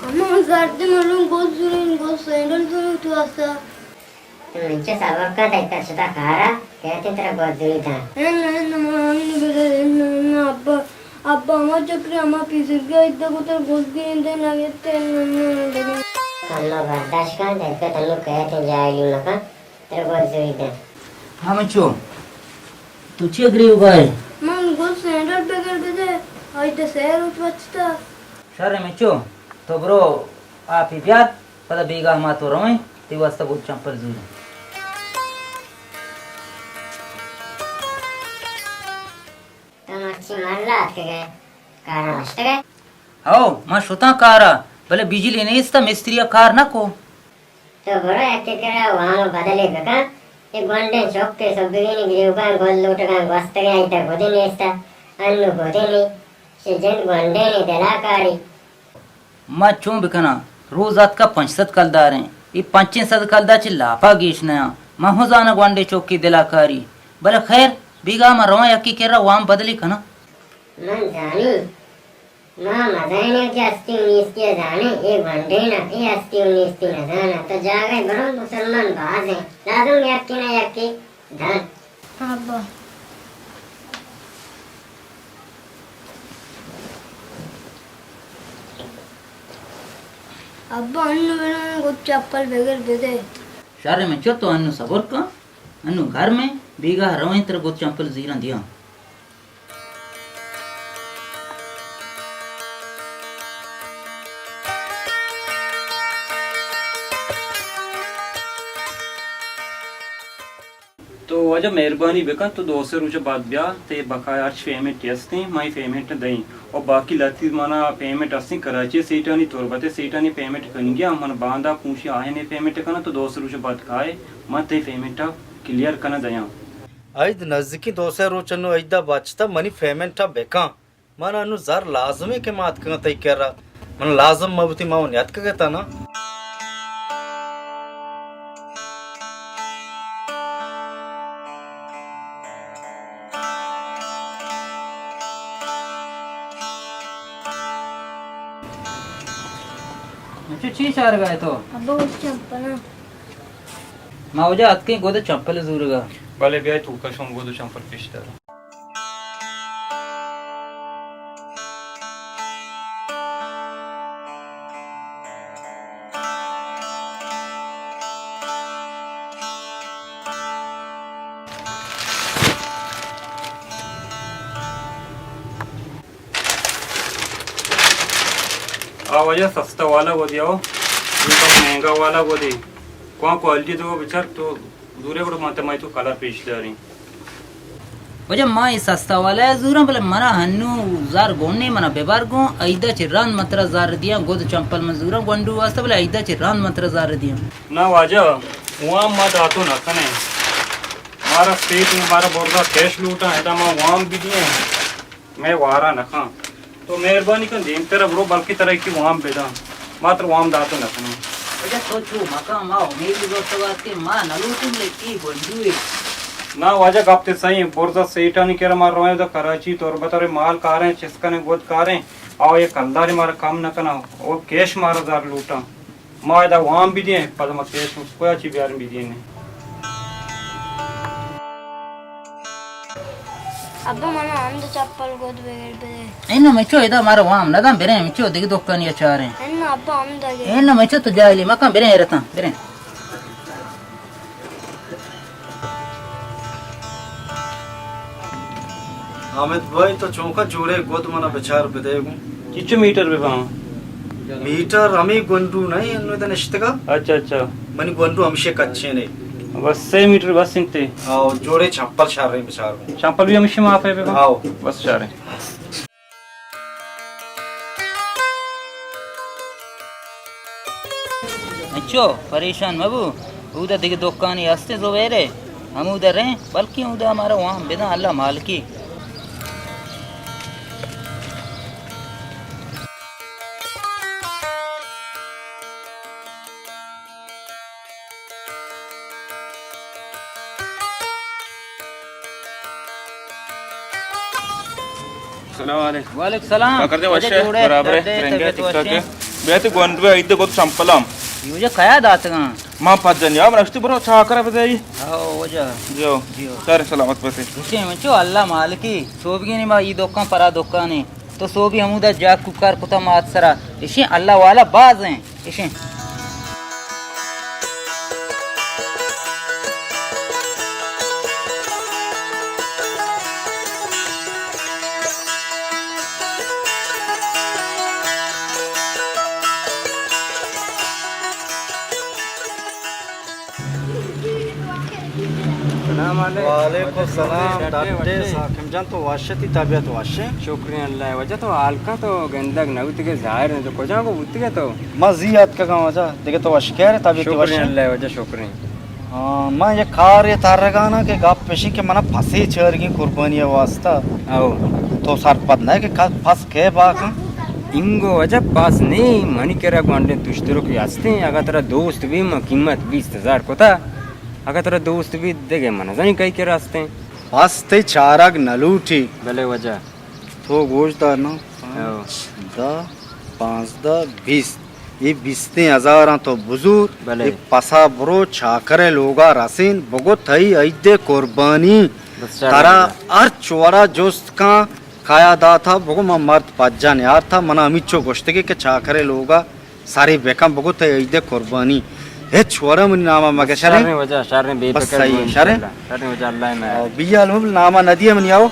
Ama gardı malum goz sendal sunu tu asa. Mince sabakka daikka suda kara कहते तेरा बहुत दूरी था Enna mani bede enna abba ama chakri ama pisirga idda kutar goz ginde nagette enna. कल्लो बर्दाश्त कर देखते तन्नू कहते जाएगी मका तेरा बहुत दूरी था हाँ मच्छो तू चेक रही होगा Man goz sendal begar bede ayda ser utwachta. Sir मच्छो तो ब्रो आप ही प्यार पता बेगा हम तो रोए ते वास्ता बहुत चंपल जूर तुम अच्छी मरला के गए कारण मस्त गए आओ मां शुता कारा भले बिजली नहीं इसता मिस्त्रिया कार ना को तो बड़ा ऐसे करा वहाँ बदले का ये गोंडे चौक के सब बिगनी गिरुबा गोल लूट का वस्त गया इधर गोदे नहीं इसता अन्नू गोदे नहीं सीजन गोंडे नहीं दलाकारी मां चों बिकना रोजात का 500 कलदार हैं ये 500 कलदा च लापा गीशना मां हो जाना गोंडे चौक की दिलाकारी भले खैर बीगा में रोए यकी केरा वाम बदली कना मन जानी माँ मजाने की अस्ती उन्नीस की जाने ये गोंडे ना ये अस्ती उन्नीस की न जाना तो जागे बड़ो मुसलमान बाज हैं लादम यकी न यकी धन Abba. Abba annu bena goz chappal begar bede. शारे में चो तो अन्नु सबर का अन्नु घर में बीगा रोए तेरे बहुत चंपल जीरा दिया तो वजह मेहरबानी बेकन तो 200 रुपये बाद ब्याह ते बकाया आज पेमेंट यस्ती माई पेमेंट दई और बाकी लती मना पेमेंट अस्ती कराची सीटानी तोरबते सीटानी पेमेंट कन गया मन बांधा पूछी आहे ने पेमेंट कना तो 200 रुपये बाद खाए मत ते पेमेंट क्लियर कना दया ಐದು ನಜ್ದಿಕ್ಕಿ ದೋಸೆ ರೋಚನ್ನು ಐದ ಬಚ್ತ ಮನಿ ಪೇಮೆಂಟ್ ಬೇಕ ಮನ ಅನ್ನು ಜರ್ ಲಾಜಮೆ ಕೆ ಮಾತ್ ಕಂಗ ತೈಕ್ಯಾರ ಮನ ಲಾಜಮ್ ಮಬತಿ ಮಾವನ್ ಯಾತ್ಕಗತಾನ मच्छो ची चार गए तो Abba goz chappal na. मावजा अत के गोदे चंपल जूरगा भले ब्याह तू का शोम गोदो चंपर पिस्टर वजह सस्ता वाला वो दिया ये तो महंगा वाला वो दे कौन क्वालिटी तो बेचार तो दूरे बड़ो माते माई तो कलर पेश दे रही वजह मां ये सस्ता वाला है जूरा भले मना हन्नु जार गोने मना बेबार गो ऐदा चिरान मतरा जार दिया गोद चंपल में जूरा गोंडू वास्ता भले ऐदा चिरान मतरा जार दिया ना वजह वहाँ मत आतो ना कने हमारा पेट में हमारा बोर्डा कैश लूटा है तो मैं वहाँ भी दिए मैं वारा न खा तो मेहरबानी कर दें तेरा बड़ो बल्कि तरह की वहाँ बेदा मात्र वहाँ दातो न कने वजह सोचू मका माओ मेरी दोस्त बात के मां नलू तुम ले की गोंडू ना वजह कपते सही बोर्डा सेटा नहीं केरा मार रहे तो कराची तो बता माल कार है चिस्कने गोद कार है आओ ये कलदारी मारा काम न करना वो कैश मारा जार लूटा माँ इधर वहाँ भी दिए पता मत कैश उसको अच्छी प्यार भी दिए ने Abba mana andu chappal goz begar bede. इन्ना मच्छो इधर मारा वाम ना दाम बेरे मच्छो दिख दुकान ये चार हैं Enna abba amdage. इन्ना मच्छो तो जाइली मका बेरे रहता बेरे हामिद भाई तो चौका जोड़े गोद मना बेचार बेदेगु किच्चू मीटर पे पाऊँ मीटर हमी गोंडू नहीं अनु इतने इश्तगा अच्छा अच्छा मनी गोंडू हमशे कच्चे नहीं बस 6 मीटर बस सिंते आओ जोड़े छप्पल शार रहे बेचार को चंपल भी हमेशा माफ है पे आओ बस जा रहे मच्छो परेशान मबू उधर दिख दुकान ये हस्ते जो वेरे हम उधर हैं बल्कि उधर हमारा वहाँ बिना अल्लाह माल की सलाम वालेकुम वालेकुम सलाम क्या करते हो? वजह वश्य जोड़े बराबर है, दर्द है, रहेंगे, तबीयत ठीक-ठाक है। वश्य। बेहते गोंडवे इधर बहुत संपलम युजे कया दातगा मां पजन या रस्ते बरो चाकर बजाई हो वजा जो सर सलामत बसे इसे मचो अल्लाह मालिकी सोबगिनी मा ई दोक्का परा दोक्काने तो सोबी हमुदा जाक कुकार कुता मात सरा इसे अल्लाह वाला बाज हैं इसे वालेकुम सलाम दादे साकिम जान तो वाशती तबीयत वाशे शुक्रिया अल्लाह वजह तो हल्का तो गंदक नवत के जाहिर है जो कोजा को बुत के तो मजियत का गांव जा देखे तो वाश कह रहे तबीयत वाशे शुक्रिया अल्लाह वजह शुक्रिया हां मैं ये कार ये तार गाना के गाप पेशी के मना फंसी छर की कुर्बानी वास्ता आओ तो सर पद ना के फंस के बाक इंगो वजह पास नहीं मनी केरा गोंडे तुश्तरो की हंसते अगर तेरा दोस्त भी कीमत 20,000 को था अगर तेरा दोस्त भी देखे मन जानी कई के रास्ते वास्ते चारग नलूठी भले वजह तो गोश्त ना 5-20 ये 20,000 तो बुजुर्ग भले। ये पसा ब्रो छाकरे लोगा रसीन बगो थई ऐदे कुर्बानी बस चार तारा वजह। अर चोरा जोस्त का खाया दा था बगो मैं मर्द पज्जान यार था मना अमिचो गोश्त के छाकरे लोगा सारी बेकम बगो थई ऐदे कुर्बानी ए छोरा मन नामा मगे शर शरे ने वजह शर ने बस बेफिक्र सही है, शर है। शर ने वजह अल्लाह में बिया लो नामा नदिया मन आओ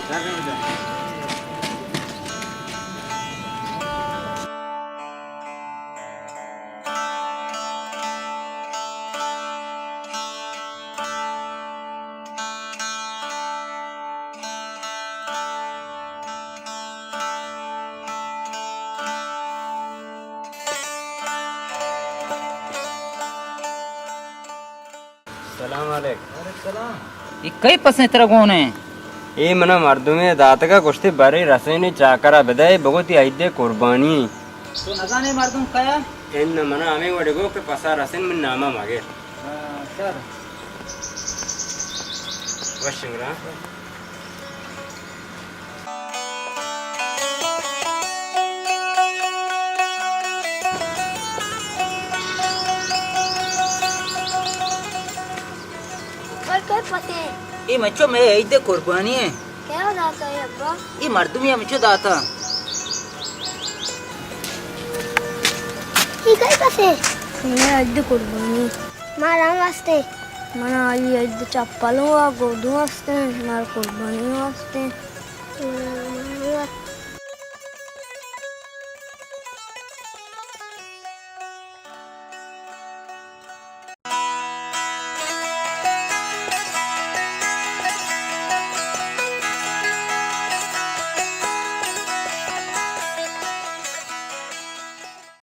सलाम अलैकुम ये कई पसे तेरा कौन है ए मना मर्दों में दात का कुश्ते बारे रसने चाकरा बदाए बहुत ही आइदे कुर्बानी तो न जाने मर्दुम कया इन मना हमें वडगो के पसा रसन में नामा मागे सर वशिंगरा पर कोई पते ये मचो मैं ऐदे कुर्बानी है क्या होता है अब्बा ये मर्दुम या मचो दाता ये कोई पते मैं अद्द कुर्बानी मारा वास्ते मना आई अद्द चप्पलों वा गोदू वास्ते मार कुर्बानी वास्ते